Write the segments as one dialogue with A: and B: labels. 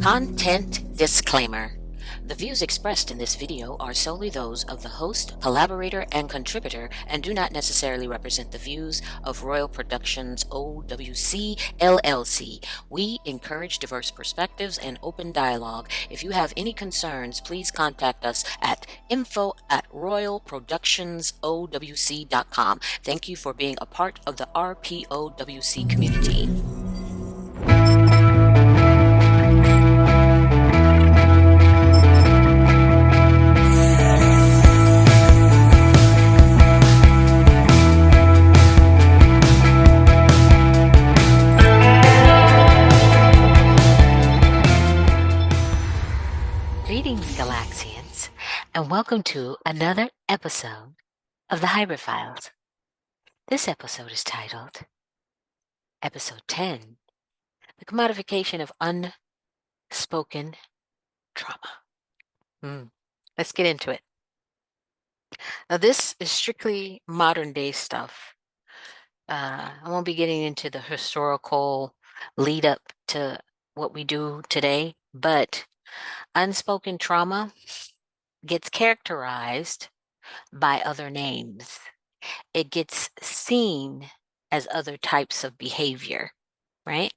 A: Content disclaimer. The views expressed in this video are solely those of the host, collaborator, and contributor and do not necessarily represent the views of Royal Productions OWC LLC. We encourage diverse perspectives and open dialogue. If you have any concerns, please contact us at info@royalproductionsowc.com. Thank you for being a part of the RPOWC community. Greetings, Galaxians, and welcome to another episode of the Hybrid Files. This episode is titled Episode 10, The Commodification of Unspoken Trauma. Let's get into it. Now, this is strictly modern day stuff. I won't be getting into the historical lead up to what we do today, but unspoken trauma gets characterized by other names. It gets seen as other types of behavior, right?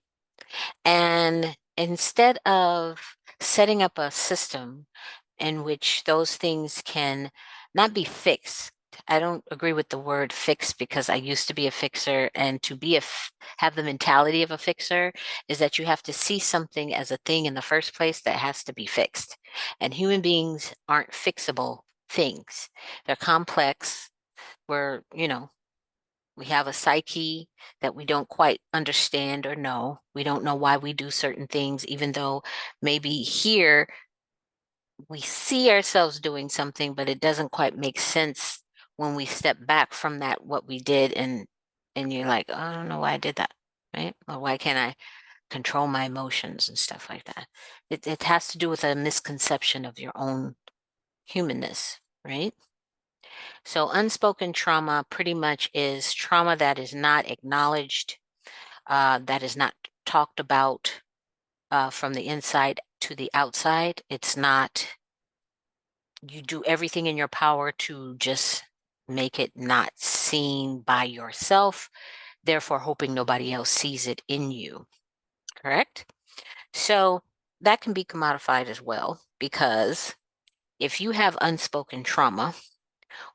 A: And instead of setting up a system in which those things can not be fixed, I don't agree with the word fix because I used to be a fixer, and to be have the mentality of a fixer is that you have to see something as a thing in the first place that has to be fixed. And human beings aren't fixable things. They're complex. We have a psyche that we don't quite understand or know. We don't know why we do certain things, even though maybe here we see ourselves doing something, but it doesn't quite make sense when we step back from that, what we did, and you're like, oh, I don't know why I did that, right? Or why can't I control my emotions and stuff like that? It has to do with a misconception of your own humanness, right? So unspoken trauma pretty much is trauma that is not acknowledged, that is not talked about from the inside to the outside. It's not, you do everything in your power to just make it not seen by yourself, therefore hoping nobody else sees it in you, correct? So that can be commodified as well, because if you have unspoken trauma,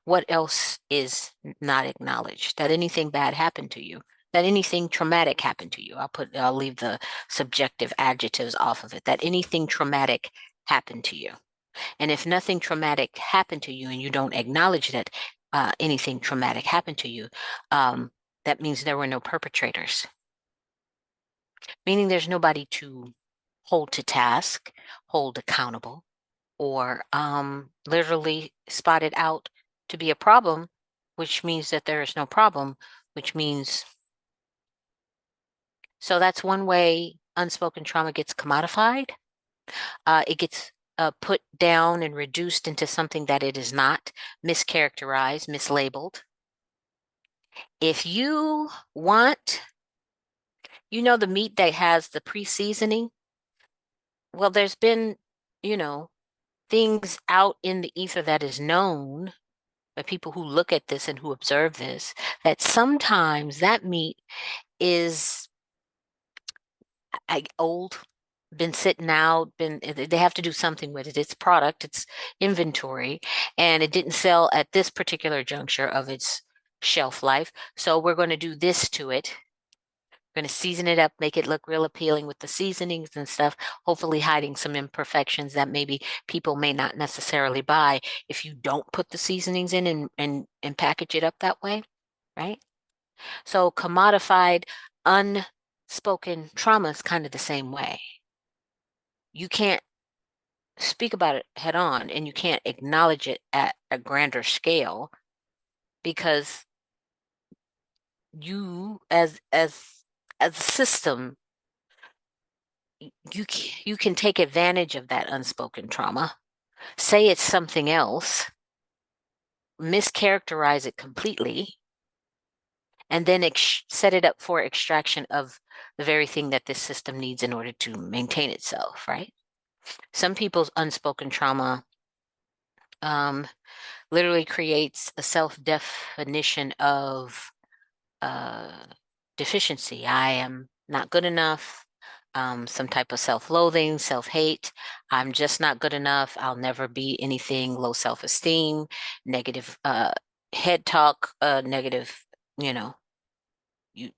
A: what else is not acknowledged? That anything bad happened to you, that anything traumatic happened to you. I'll leave the subjective adjectives off of it, that anything traumatic happened to you. And if nothing traumatic happened to you and you don't acknowledge that anything traumatic happened to you, that means there were no perpetrators, meaning there's nobody to hold to task, hold accountable, or literally spot it out to be a problem, which means that there is no problem, which means, so that's one way unspoken trauma gets commodified. It gets put down and reduced into something that it is not, mischaracterized, mislabeled. If you want, the meat that has the pre-seasoning, well, there's been, things out in the ether that is known by people who look at this and who observe this, that sometimes that meat is old, been sitting out, they have to do something with it. It's product, it's inventory, and it didn't sell at this particular juncture of its shelf life. So we're going to do this to it. We're going to season it up, make it look real appealing with the seasonings and stuff, hopefully hiding some imperfections that maybe people may not necessarily buy if you don't put the seasonings in and package it up that way, right? So commodified, unspoken trauma is kind of the same way. You can't speak about it head on, and you can't acknowledge it at a grander scale, because you as a system, you can take advantage of that unspoken trauma, say it's something else, mischaracterize it completely, and then set it up for extraction of the very thing that this system needs in order to maintain itself, right? Some people's unspoken trauma literally creates a self-definition of deficiency. I am not good enough. Some type of self-loathing, self-hate. I'm just not good enough. I'll never be anything. Low self-esteem, negative head talk, negative, you know, you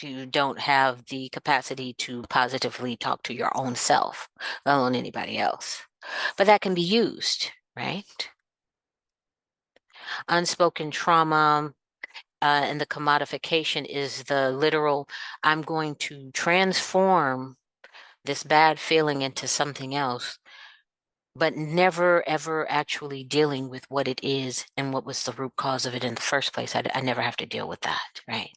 A: you don't have the capacity to positively talk to your own self, let alone anybody else. But that can be used, right? Unspoken trauma and the commodification is the literal, I'm going to transform this bad feeling into something else, but never ever actually dealing with what it is and what was the root cause of it in the first place. I never have to deal with that, right?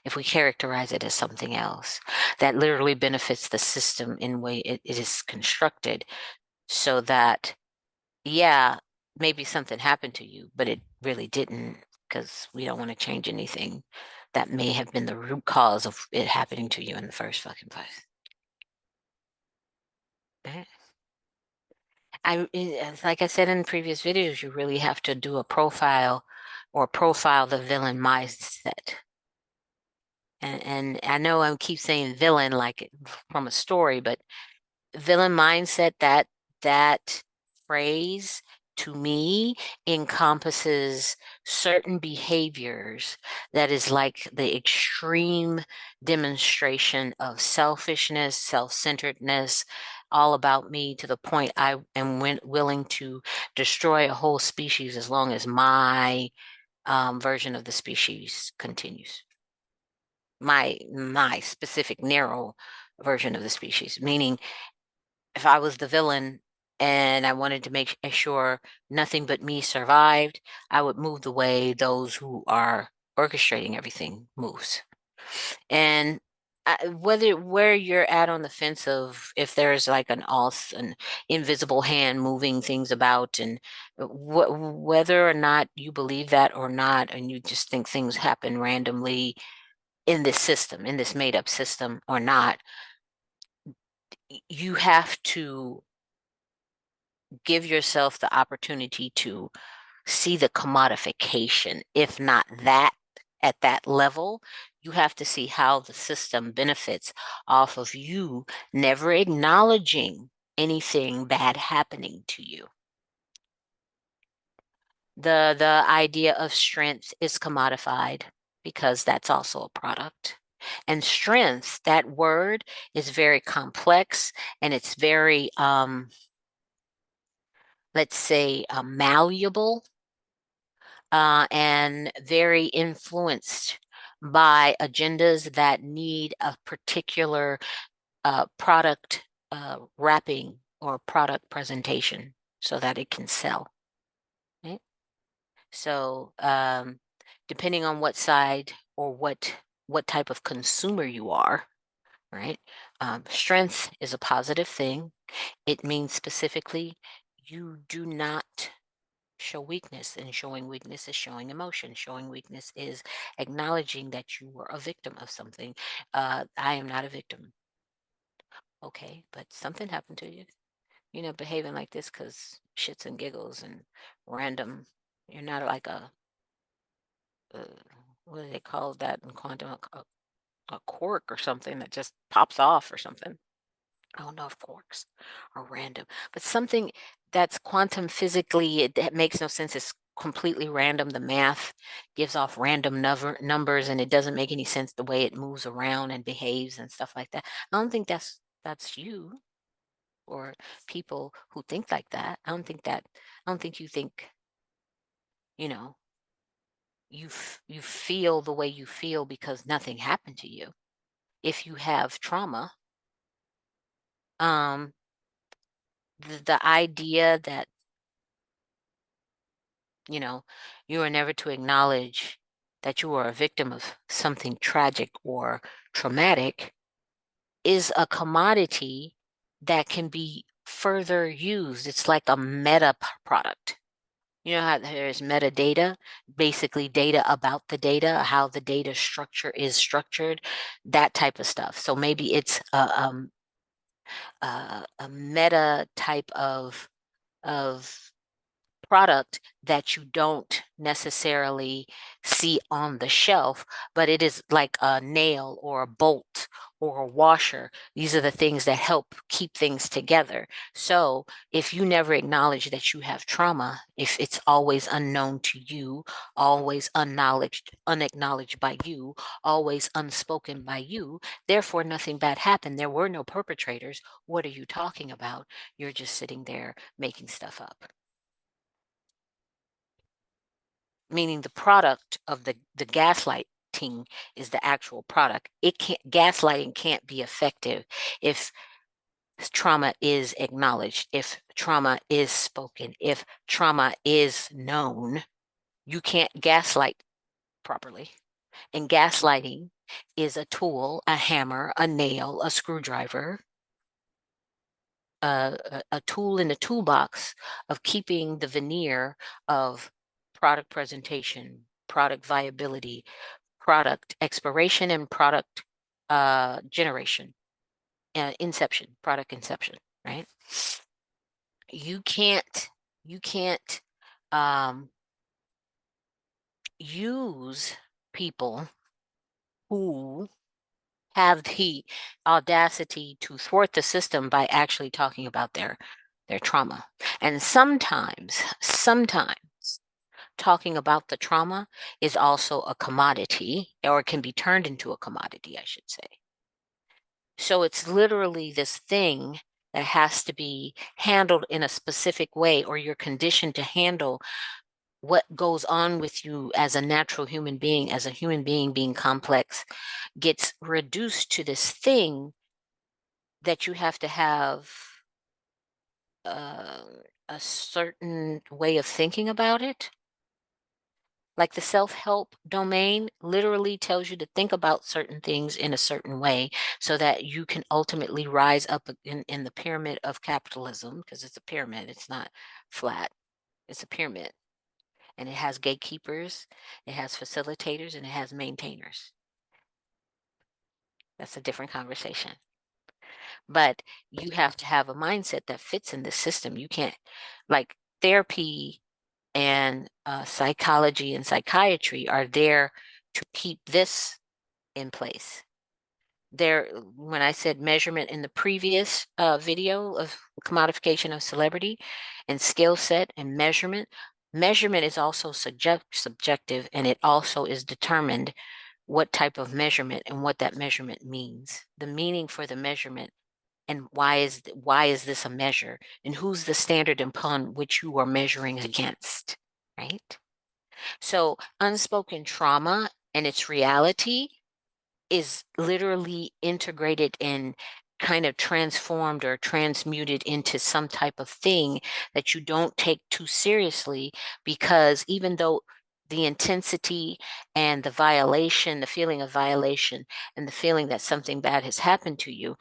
A: If we characterize it as something else, that literally benefits the system in way it is constructed so that, yeah, maybe something happened to you, but it really didn't, because we don't want to change anything that may have been the root cause of it happening to you in the first fucking place. Right? Like I said in previous videos, you really have to do a profile or profile the villain mindset. And I know I keep saying villain like from a story, but villain mindset, that phrase to me encompasses certain behaviors that is like the extreme demonstration of selfishness, self-centeredness, all about me, to the point I am willing to destroy a whole species as long as my version of the species continues. My specific narrow version of the species, meaning if I was the villain and I wanted to make sure nothing but me survived, I would move the way those who are orchestrating everything moves. And whether where you're at on the fence of if there's like an invisible hand moving things about, and whether or not you believe that or not, and you just think things happen randomly in this system, in this made up system or not, you have to give yourself the opportunity to see the commodification. If not that, at that level, you have to see how the system benefits off of you never acknowledging anything bad happening to you. The idea of strength is commodified because that's also a product. And strength, that word is very complex, and it's very let's say malleable, and very influenced by agendas that need a particular product wrapping or product presentation so that it can sell. Right? So depending on what side or what type of consumer you are, right? Strength is a positive thing. It means specifically you do not show weakness, and showing weakness is showing emotion. Showing weakness is acknowledging that you were a victim of something. I am not a victim. Okay, but something happened to you. You're not behaving like this because shits and giggles and random. You're not like uh, what do they call that in quantum? A cork or something that just pops off or something. I don't know if quarks are random, but something that's quantum physically, that makes no sense. It's completely random. The math gives off random numbers, and it doesn't make any sense the way it moves around and behaves and stuff like that. I don't think that's you or people who think like that. I don't think you think, you know, you feel the way you feel because nothing happened to you. If you have trauma, um, the idea that you are never to acknowledge that you are a victim of something tragic or traumatic is a commodity that can be further used. It's like a meta product. You know how there's metadata, basically data about the data, how the data structure is structured, that type of stuff. So maybe it's a meta type of product that you don't necessarily see on the shelf, but it is like a nail or a bolt or a washer. These are the things that help keep things together. So if you never acknowledge that you have trauma, if it's always unknown to you, always unacknowledged by you, always unspoken by you, therefore nothing bad happened. There were no perpetrators. What are you talking about? You're just sitting there making stuff up. Meaning the product of the gaslighting is the actual product. It can't Gaslighting can't be effective if trauma is acknowledged, if trauma is spoken, if trauma is known. You can't gaslight properly. And gaslighting is a tool, a hammer, a nail, a screwdriver, a tool in the toolbox of keeping the veneer of product presentation, product viability, product expiration, and product generation, product inception, right? You can't um, use people who have the audacity to thwart the system by actually talking about their trauma. And sometimes talking about the trauma is also a commodity, or it can be turned into a commodity, I should say. So it's literally this thing that has to be handled in a specific way, or you're conditioned to handle what goes on with you as a natural human being, as a human being complex, gets reduced to this thing that you have to have uh, a certain way of thinking about it. Like the self-help domain literally tells you to think about certain things in a certain way so that you can ultimately rise up in the pyramid of capitalism, because it's a pyramid, it's not flat, it's a pyramid. And it has gatekeepers, it has facilitators, and it has maintainers. That's a different conversation. But you have to have a mindset that fits in the system. You can't, like, therapy and psychology and psychiatry are there to keep this in place. There, when I said measurement in the previous video of commodification of celebrity and skill set and measurement is also subjective, and it also is determined what type of measurement and what that measurement means. The meaning for the measurement, and why is this a measure, and who's the standard upon which you are measuring against, right? So unspoken trauma and its reality is literally integrated and kind of transformed or transmuted into some type of thing that you don't take too seriously, because even though the intensity and the violation, the feeling of violation and the feeling that something bad has happened to you,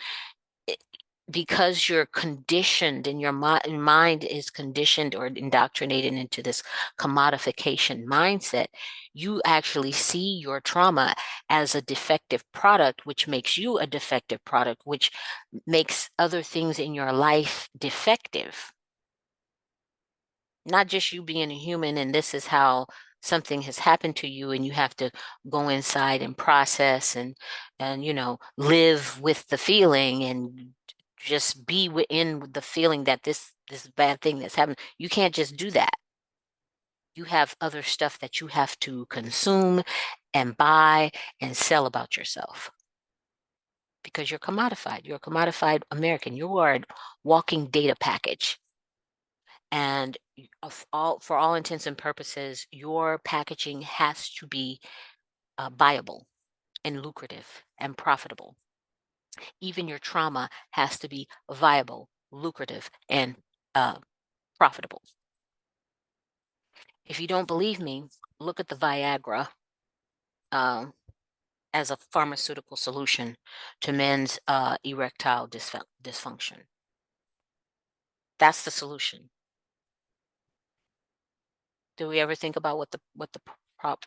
A: because you're conditioned and your mind is conditioned or indoctrinated into this commodification mindset, you actually see your trauma as a defective product, which makes you a defective product, which makes other things in your life defective. Not just you being a human and this is how something has happened to you, and you have to go inside and process and live with the feeling and just be within the feeling that this bad thing that's happened. You can't just do that. You have other stuff that you have to consume and buy and sell about yourself, because you're commodified. You're a commodified American. You are a walking data package. And for all intents and purposes, your packaging has to be viable and lucrative and profitable. Even your trauma has to be viable, lucrative, and uh, profitable. If you don't believe me, look at the Viagra uh, as a pharmaceutical solution to men's erectile dysfunction. That's the solution. Do we ever think about what the prop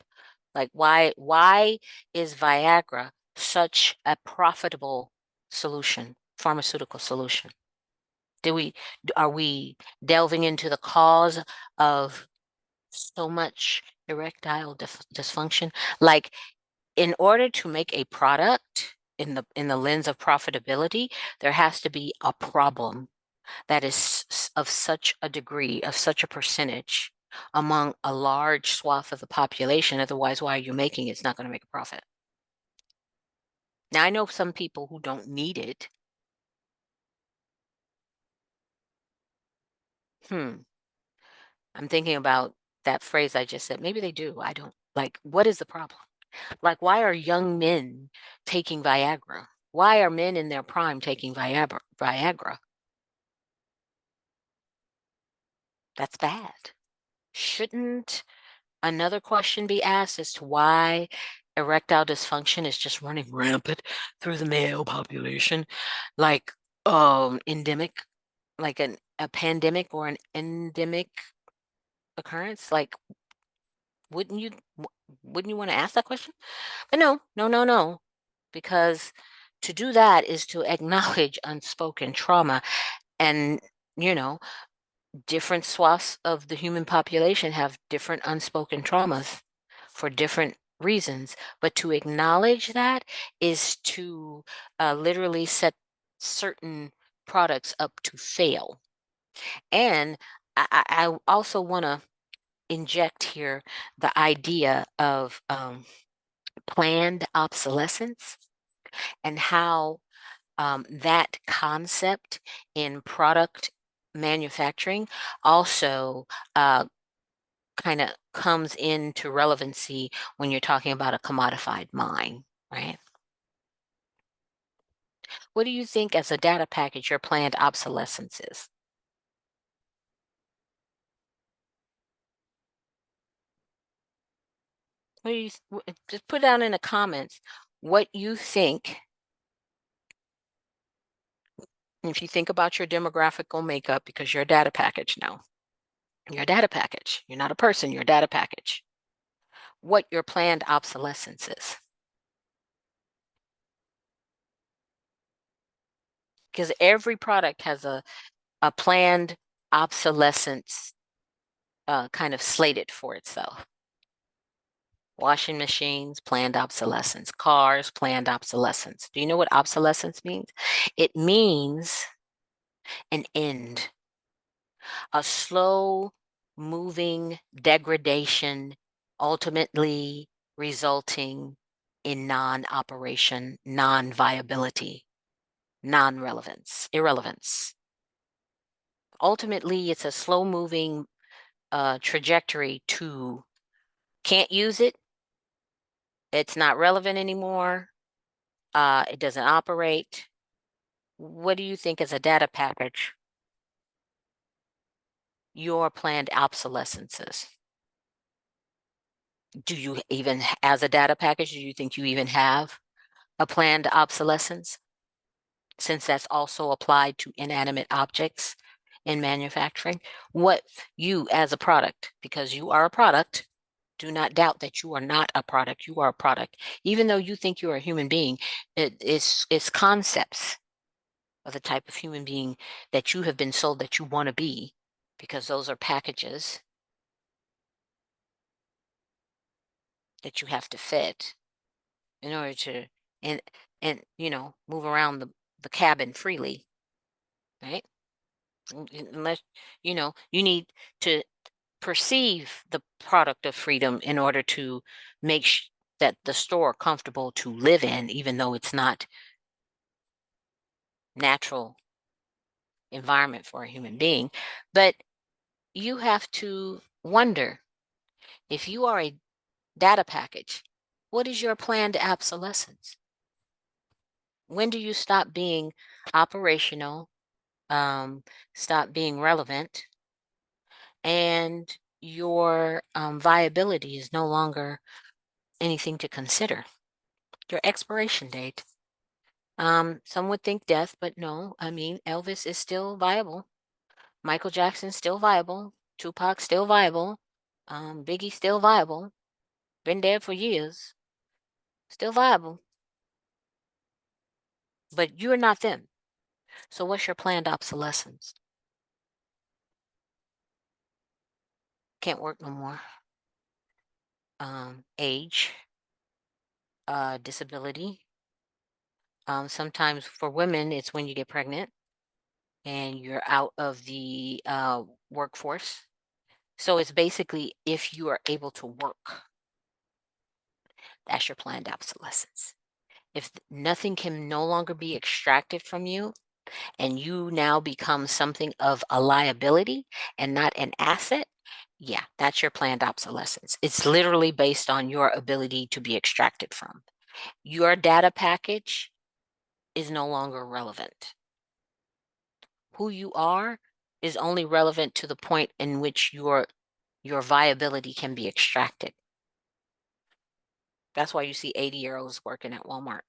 A: like why is Viagra such a profitable solution? pharmaceutical solution? Are we delving into the cause of so much erectile dysfunction? Like, in order to make a product in the lens of profitability, there has to be a problem that is of such a degree, of such a percentage among a large swath of the population. Otherwise, why are you making it? It's not going to make a profit. Now, I know some people who don't need it. I'm thinking about that phrase I just said. Maybe they do. I don't. Like, what is the problem? Like, why are young men taking Viagra? Why are men in their prime taking Viagra? That's bad. Shouldn't another question be asked as to why erectile dysfunction is just running rampant through the male population, like endemic, like a pandemic or an endemic occurrence? Like, wouldn't you wouldn't you want to ask that question? But no, no, no, no, because to do that is to acknowledge unspoken trauma. And, you know, different swaths of the human population have different unspoken traumas for different reasons. But to acknowledge that is to literally set certain products up to fail. And I also want to inject here the idea of planned obsolescence and how that concept in product manufacturing also kind of comes into relevancy when you're talking about a commodified mine, right? What do you think as a data package your planned obsolescence is? What do you just put down in the comments what you think. If you think about your demographical makeup, because you're a data package now, you're a data package. You're not a person, you're a data package. What your planned obsolescence is. Because every product has a planned obsolescence kind of slated for itself. Washing machines, planned obsolescence. Cars, planned obsolescence. Do you know what obsolescence means? It means an end, a slow moving degradation, ultimately resulting in non-operation, non-viability, non-relevance, irrelevance. Ultimately, it's a slow moving trajectory to can't use it, it's not relevant anymore, it doesn't operate. What do you think as a data package your planned obsolescences? Do you even, as a data package, do you think you even have a planned obsolescence? Since that's also applied to inanimate objects in manufacturing. What you as a product, because you are a product, do not doubt that you are not a product. You are a product. Even though you think you're a human being, it's concepts of the type of human being that you have been sold that you want to be, because those are packages that you have to fit in order to and move around the cabin freely, right? Unless you need to perceive the product of freedom in order to make that the store comfortable to live in, even though it's not natural environment for a human being. But you have to wonder, if you are a data package, what is your planned obsolescence? When do you stop being operational, stop being relevant, and your viability is no longer anything to consider? Your expiration date. Some would think death, but no. I mean, Elvis is still viable. Michael Jackson's still viable. Tupac still viable. Biggie still viable. Been dead for years. Still viable. But you're not them. So what's your planned obsolescence? Can't work no more. Age, disability. Sometimes for women, it's when you get pregnant and you're out of the workforce. So it's basically if you are able to work, that's your planned obsolescence. If nothing can no longer be extracted from you and you now become something of a liability and not an asset, yeah, that's your planned obsolescence. It's literally based on your ability to be extracted from. Your data package is no longer relevant. Who you are is only relevant to the point in which your viability can be extracted. That's why you see 80-year-olds working at Walmart.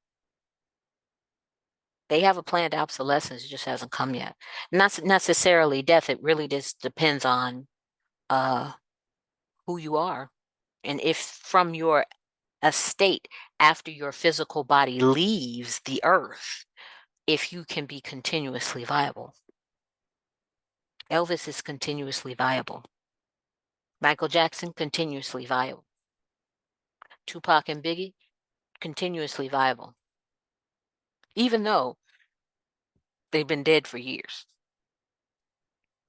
A: They have a planned obsolescence, it just hasn't come yet. Not necessarily death, it really just depends on uh who you are. And if from your estate after your physical body leaves the earth, if you can be continuously viable. Elvis is continuously viable. Michael Jackson, continuously viable. Tupac and Biggie, continuously viable. Even though they've been dead for years.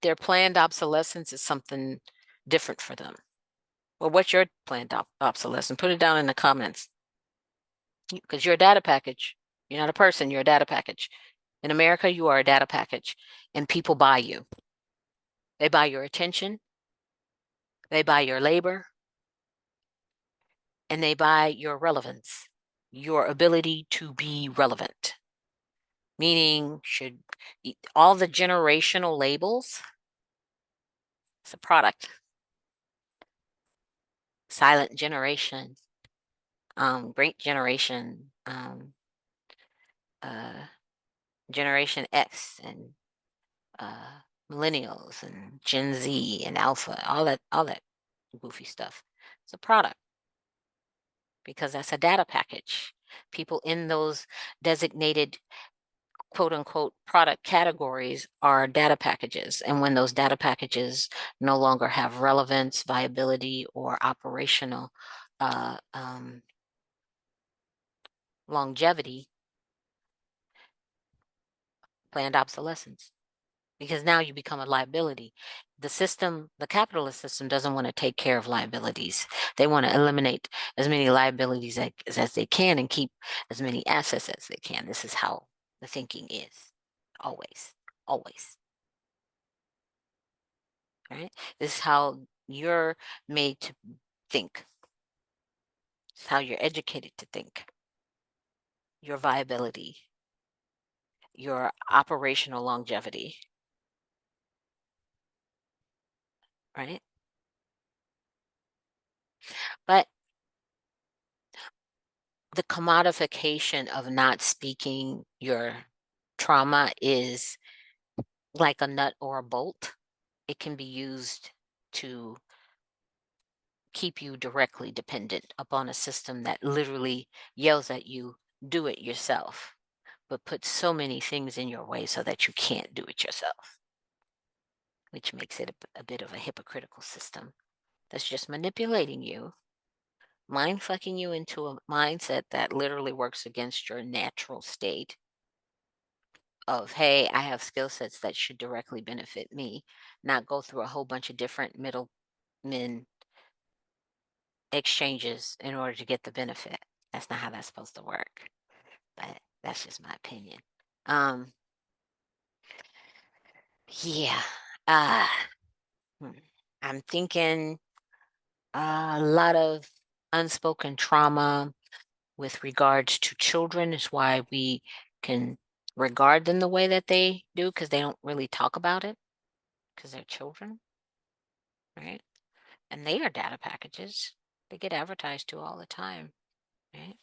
A: Their planned obsolescence is something different for them. Well, what's your planned obsolescence? Put it down in the comments. Because you're a data package. You're not a person, you're a data package. In America, you are a data package, and people buy you. They buy your attention, they buy your labor, and they buy your relevance, your ability to be relevant. Meaning, should all the generational labels, it's a product. Silent generation, great generation, uh, Generation X, and millennials, and Gen Z, and Alpha, all that goofy stuff. It's a product because that's a data package. People in those designated quote unquote product categories are data packages. And when those data packages no longer have relevance, viability, or operational longevity, planned obsolescence, because now you become a liability. The system, the capitalist system, doesn't want to take care of liabilities. They want to eliminate as many liabilities as they can and keep as many assets as they can. This is how the thinking is. Always, always. Right? This is how you're made to think. It's how you're educated to think. Your viability, your operational longevity, right? But the commodification of not speaking your trauma is like a nut or a bolt. It can be used to keep you directly dependent upon a system that literally yells at you, do it yourself, but puts so many things in your way so that you can't do it yourself, which makes it a bit of a hypocritical system that's just manipulating you, mind fucking you into a mindset that literally works against your natural state of, hey, I have skill sets that should directly benefit me, not go through a whole bunch of different middlemen exchanges in order to get the benefit. That's not how that's supposed to work. But that's just my opinion. Um, yeah. Uh, hmm, I'm thinking a lot of unspoken trauma with regards to children is why we can regard them the way that they do, because they don't really talk about it because they're children, right? And they are data packages. They get advertised to all the time, right?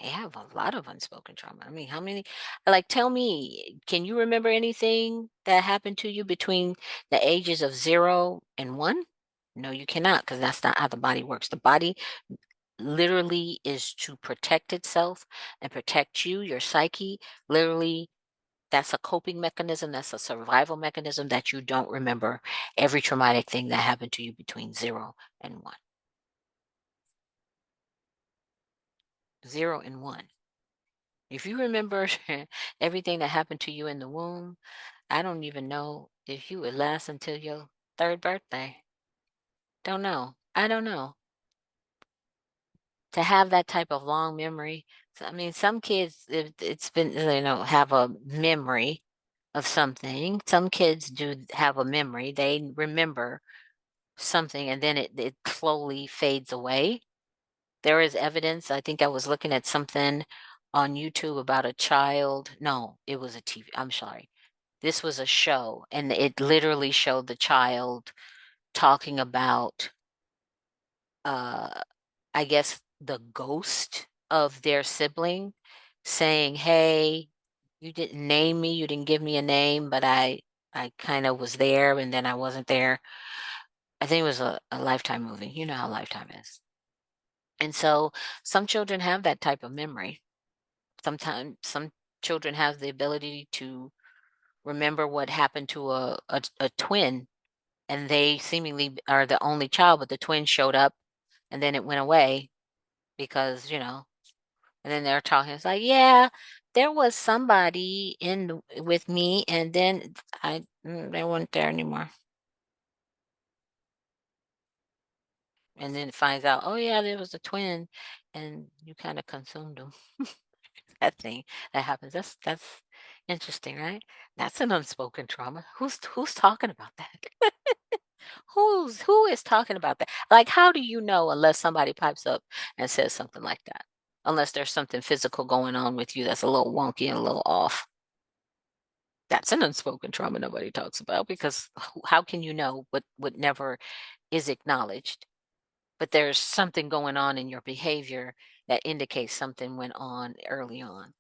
A: They have a lot of unspoken trauma. I mean, how many, like, tell me, can you remember anything that happened to you between the ages of 0 and 1? No, you cannot, because that's not how the body works. The body literally is to protect itself and protect you, your psyche, literally That's a coping mechanism. That's a survival mechanism that you don't remember every traumatic thing that happened to you between 0 and 1. 0 and 1. If you remember everything that happened to you in the womb, I don't even know if you would last until your third birthday. Don't know. I don't know. To have that type of long memory. So, I mean, some kids, it's been, have a memory of something. Some kids do have a memory. They remember something and then it slowly fades away. There is evidence. I think I was looking at something on YouTube about a child. No, it was a TV. I'm sorry. This was a show, and it literally showed the child talking about, I guess, the ghost of their sibling, saying, "Hey, you didn't name me. You didn't give me a name, but I kind of was there, and then I wasn't there." I think it was a Lifetime movie. You know how Lifetime is. And so some children have that type of memory. Sometimes some children have the ability to remember what happened to a twin, and they seemingly are the only child, but the twin showed up and then it went away because, and then they're talking. It's like, yeah, there was somebody with me, and then they weren't there anymore. And then it finds out, oh yeah, there was a twin, and you kind of consumed them. That thing that happens. That's interesting, right? That's an unspoken trauma. Who's talking about that? Who is talking about that? Like, how do you know unless somebody pipes up and says something like that? Unless there's something physical going on with you that's a little wonky and a little off. That's an unspoken trauma nobody talks about, because how can you know what never is acknowledged? But there's something going on in your behavior that indicates something went on early on.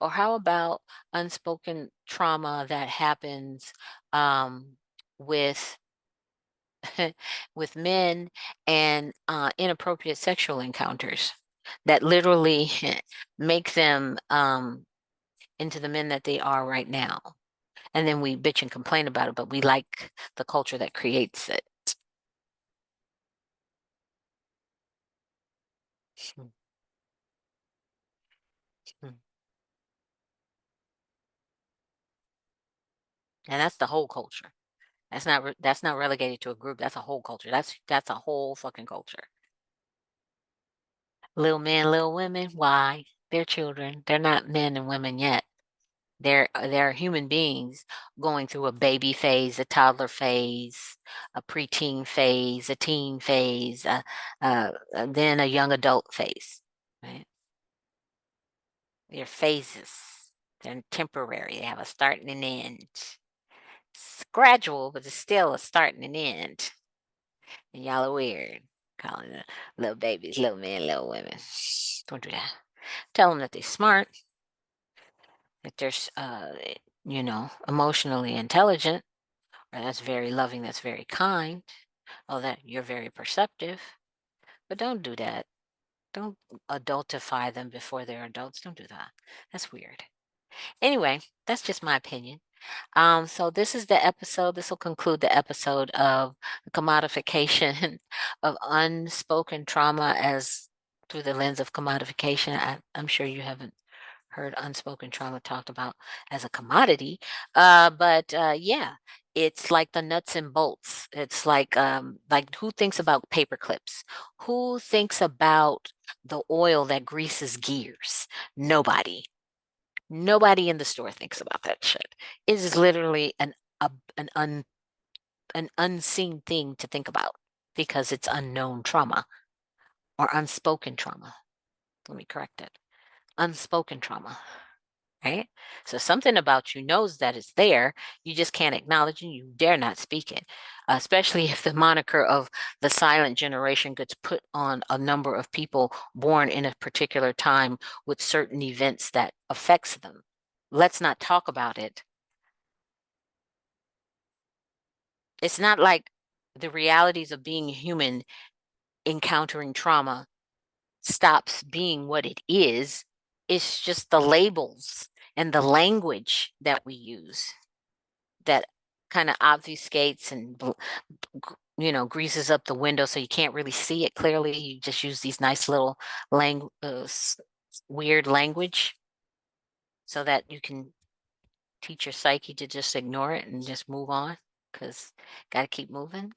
A: Or how about unspoken trauma that happens with with men and inappropriate sexual encounters that literally make them into the men that they are right now. And then we bitch and complain about it, but we like the culture that creates it. Hmm, hmm. And that's the whole culture. That's not relegated to a group. That's a whole culture. That's a whole fucking culture. Little men, little women. Why? They're children. They're not men and women yet. They're human beings going through a baby phase, a toddler phase, a preteen phase, a teen phase, then a young adult phase. Right? They're phases. They're temporary. They have a start and an end. It's gradual, but it's still a start and an end. And y'all are weird, calling the little babies little men, little women. Don't do that. Tell them that they're smart, that they're, emotionally intelligent, or that's very loving, that's very kind, or that you're very perceptive. But don't do that. Don't adultify them before they're adults. Don't do that. That's weird. Anyway, that's just my opinion. So this is the episode. This will conclude the episode of the commodification of unspoken trauma as through the lens of commodification. I'm sure you haven't heard unspoken trauma talked about as a commodity, but yeah, it's like the nuts and bolts. It's like who thinks about paper clips? Who thinks about the oil that greases gears? Nobody. Nobody in the store thinks about that shit. It is literally an un, an unseen thing to think about because it's unknown trauma or unspoken trauma. Let me correct it. Unspoken trauma, right? So something about you knows that it's there. You just can't acknowledge it. You dare not speak it, especially if the moniker of the silent generation gets put on a number of people born in a particular time with certain events that affects them. Let's not talk about it. It's not like the realities of being human encountering trauma stops being what it is. It's just the labels. and the language that we use that kind of obfuscates and greases up the window so you can't really see it clearly. You just use these nice little weird language so that you can teach your psyche to just ignore it and just move on, because got to keep moving.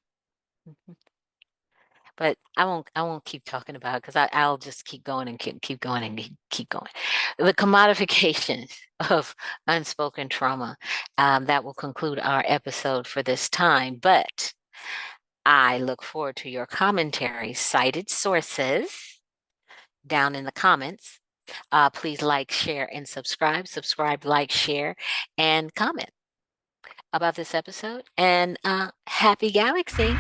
A: But I won't keep talking about it, because I'll just keep going and keep going and keep going. The commodification of unspoken trauma. That will conclude our episode for this time. But I look forward to your commentary, cited sources down in the comments. Please like, share, and subscribe. Subscribe, like, share, and comment about this episode. And happy galaxy.